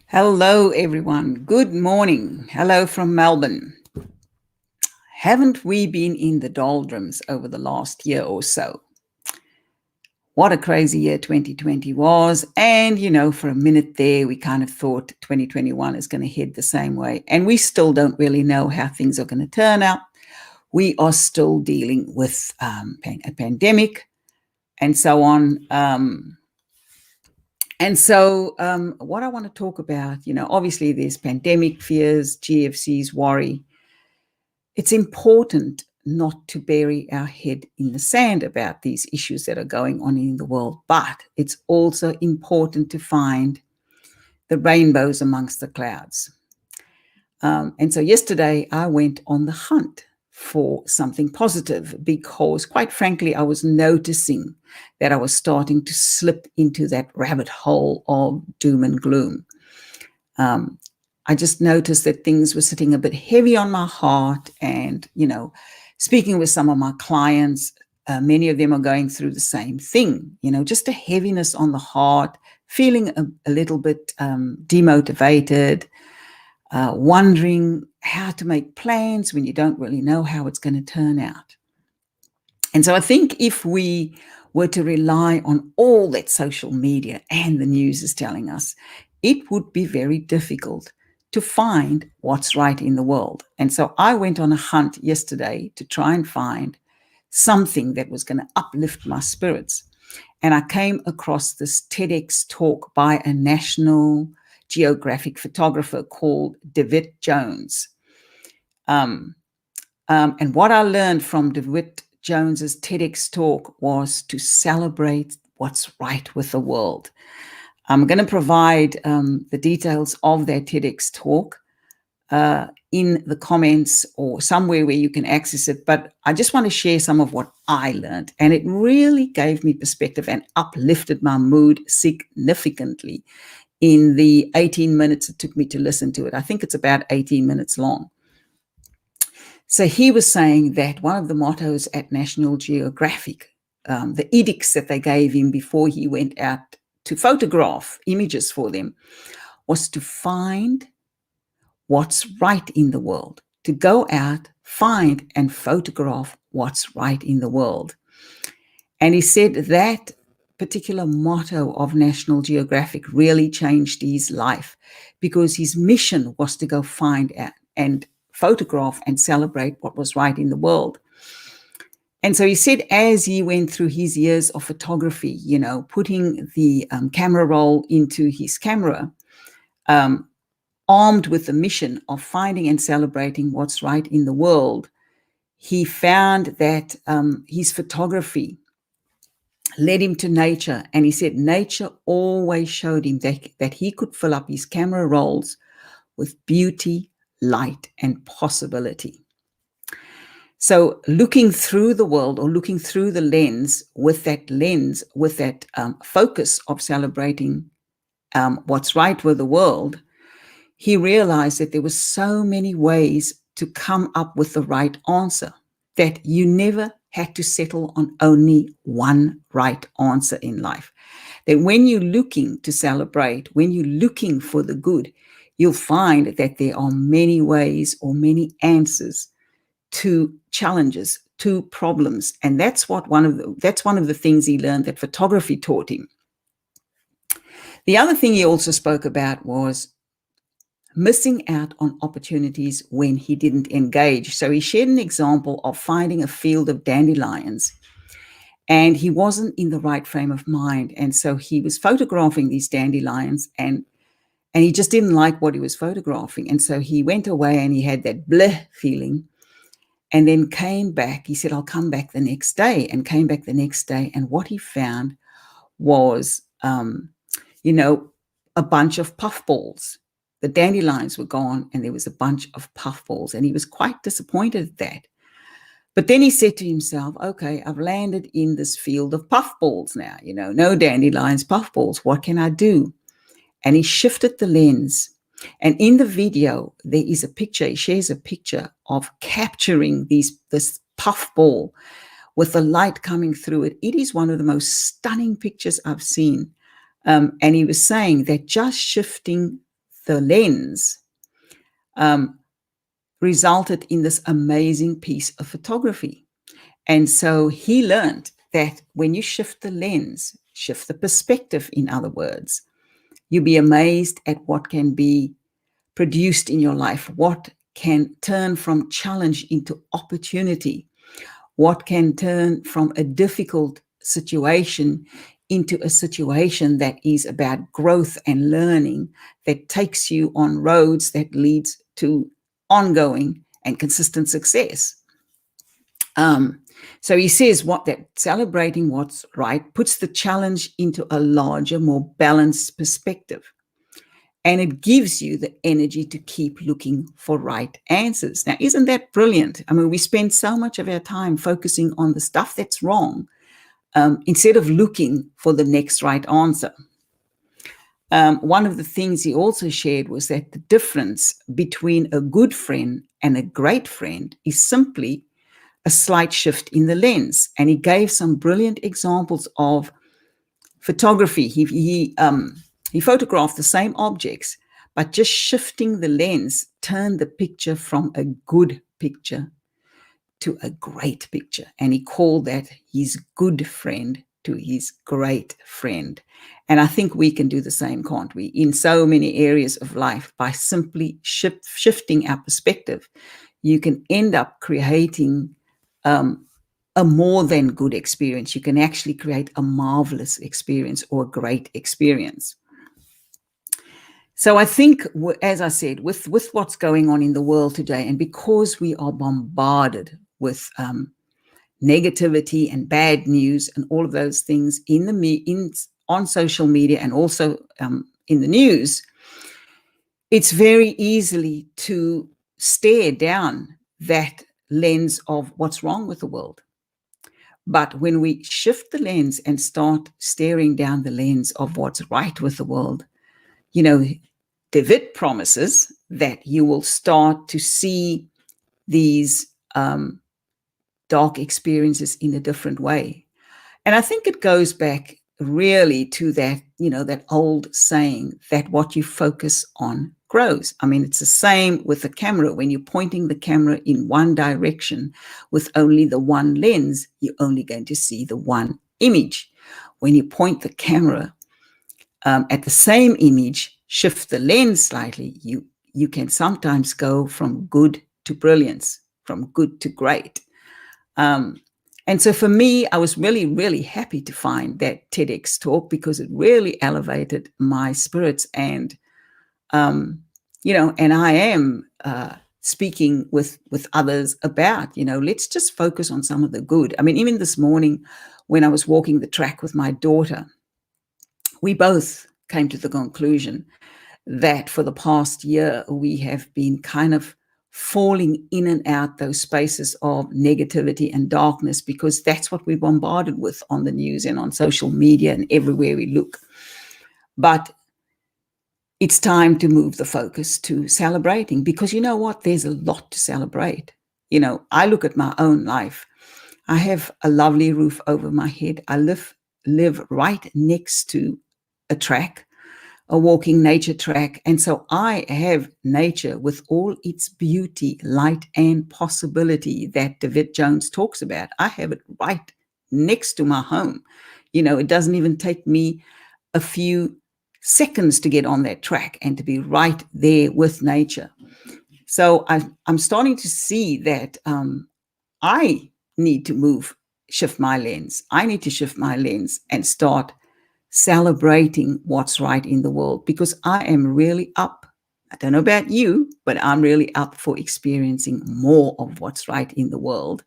Hello, everyone. Good morning. Hello from Melbourne. Haven't we been in the doldrums over the last year or so? What a crazy year 2020 was. And, for a minute there, we kind of thought 2021 is going to head the same way. And we still don't really know how things are going to turn out. We are still dealing with a pandemic and so on. What I want to talk about, obviously there's pandemic fears, GFCs, worry. It's important not to bury our head in the sand about these issues that are going on in the world, but it's also important to find the rainbows amongst the clouds. And so yesterday I went on the hunt for something positive because, quite frankly, I was noticing that I was starting to slip into that rabbit hole of doom and gloom. I just noticed that things were sitting a bit heavy on my heart. And, speaking with some of my clients, many of them are going through the same thing, just a heaviness on the heart, feeling a little bit demotivated, wondering how to make plans when you don't really know how it's going to turn out. And so I think if we were to rely on all that social media and the news is telling us, it would be very difficult to find what's right in the world. And so I went on a hunt yesterday to try and find something that was going to uplift my spirits. And I came across this TEDx talk by a National Geographic photographer called DeWitt Jones. And what I learned from DeWitt Jones's TEDx talk was to celebrate what's right with the world. I'm going to provide the details of that TEDx talk in the comments or somewhere where you can access it. But I just want to share some of what I learned. And it really gave me perspective and uplifted my mood significantly in the 18 minutes it took me to listen to it. I think it's about 18 minutes long. So he was saying that one of the mottos at National Geographic, the edicts that they gave him before he went out to photograph images for them, was to find what's right in the world, to go out, find and photograph what's right in the world. And he said that particular motto of National Geographic really changed his life because his mission was to go find and photograph and celebrate what was right in the world. And so he said, as he went through his years of photography, putting the camera roll into his camera, armed with the mission of finding and celebrating what's right in the world, he found that his photography led him to nature. And he said nature always showed him that he could fill up his camera rolls with beauty, light, and possibility. So looking through the world or looking through the lens, with that focus of celebrating what's right with the world, he realized that there were so many ways to come up with the right answer, that you never had to settle on only one right answer in life. That when you're looking to celebrate, when you're looking for the good, you'll find that there are many ways or many answers to challenges, to problems. And that's one of the things he learned that photography taught him. The other thing he also spoke about was missing out on opportunities when he didn't engage. So he shared an example of finding a field of dandelions, and he wasn't in the right frame of mind. And so he was photographing these dandelions, and he just didn't like what he was photographing. And so he went away and he had that bleh feeling, and then came back. He said, I'll come back the next day, and came back the next day. And what he found was, a bunch of puffballs. The dandelions were gone and there was a bunch of puffballs, and he was quite disappointed at that. But then he said to himself, okay, I've landed in this field of puffballs now, no dandelions, puffballs. What can I do? And he shifted the lens. And in the video, there is a picture. He shares a picture of capturing this puffball with the light coming through it. It is one of the most stunning pictures I've seen. And he was saying that just shifting the lens resulted in this amazing piece of photography. And so he learned that when you shift the lens, shift the perspective, in other words, you'll be amazed at what can be produced in your life, what can turn from challenge into opportunity, what can turn from a difficult situation into a situation that is about growth and learning, that takes you on roads that leads to ongoing and consistent success. So he says that celebrating what's right puts the challenge into a larger, more balanced perspective. And it gives you the energy to keep looking for right answers. Now, isn't that brilliant? I mean, we spend so much of our time focusing on the stuff that's wrong instead of looking for the next right answer. One of the things he also shared was that the difference between a good friend and a great friend is simply a slight shift in the lens. And he gave some brilliant examples of photography. He photographed the same objects, but just shifting the lens turned the picture from a good picture to a great picture. And he called that his good friend to his great friend. And I think we can do the same, can't we? In so many areas of life, by simply shifting our perspective, you can end up creating a more than good experience. You can actually create a marvelous experience or a great experience. So I think, as I said, with what's going on in the world today, and because we are bombarded with negativity and bad news and all of those things on social media and also in the news, it's very easily to stare down that lens of what's wrong with the world. But when we shift the lens and start staring down the lens of what's right with the world, David promises that you will start to see these dark experiences in a different way. And I think it goes back really to that, that old saying that what you focus on grows. I mean, it's the same with the camera. When you're pointing the camera in one direction with only the one lens, you're only going to see the one image. When you point the camera at the same image, shift the lens slightly, you can sometimes go from good to brilliance, from good to great. And so for me, I was really, really happy to find that TEDx talk, because it really elevated my spirits. And, and I am speaking with others about, let's just focus on some of the good. I mean, even this morning when I was walking the track with my daughter, we both came to the conclusion that for the past year, we have been kind of falling in and out those spaces of negativity and darkness, because that's what we're bombarded with on the news and on social media and everywhere we look. But it's time to move the focus to celebrating, because you know what? There's a lot to celebrate. I look at my own life. I have a lovely roof over my head. I live right next to a track, a walking nature track. And so I have nature with all its beauty, light, and possibility that David Jones talks about. I have it right next to my home. It doesn't even take me a few seconds to get on that track and to be right there with nature. So I'm starting to see that I need to shift my lens. I need to shift my lens and start celebrating what's right in the world, because I am really up. I don't know about you, but I'm really up for experiencing more of what's right in the world.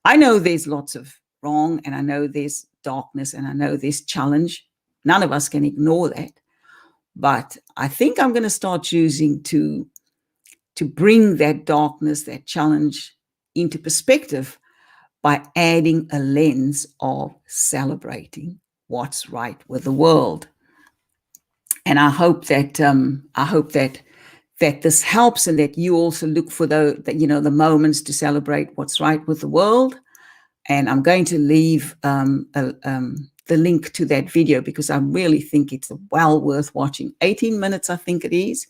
I know there's lots of wrong, and I know there's darkness, and I know there's challenge. None of us can ignore that. But I think I'm going to start choosing to bring that darkness, that challenge into perspective by adding a lens of celebrating what's right with the world. And I hope that that this helps, and that you also look for the moments to celebrate what's right with the world. And I'm going to leave a the link to that video because I really think it's well worth watching. 18 minutes, I think it is,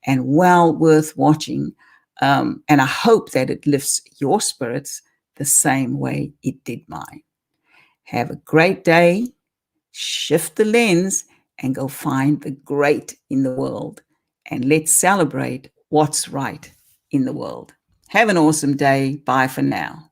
and well worth watching. And I hope that it lifts your spirits the same way it did mine. Have a great day. Shift the lens and go find the great in the world. And let's celebrate what's right in the world. Have an awesome day. Bye for now.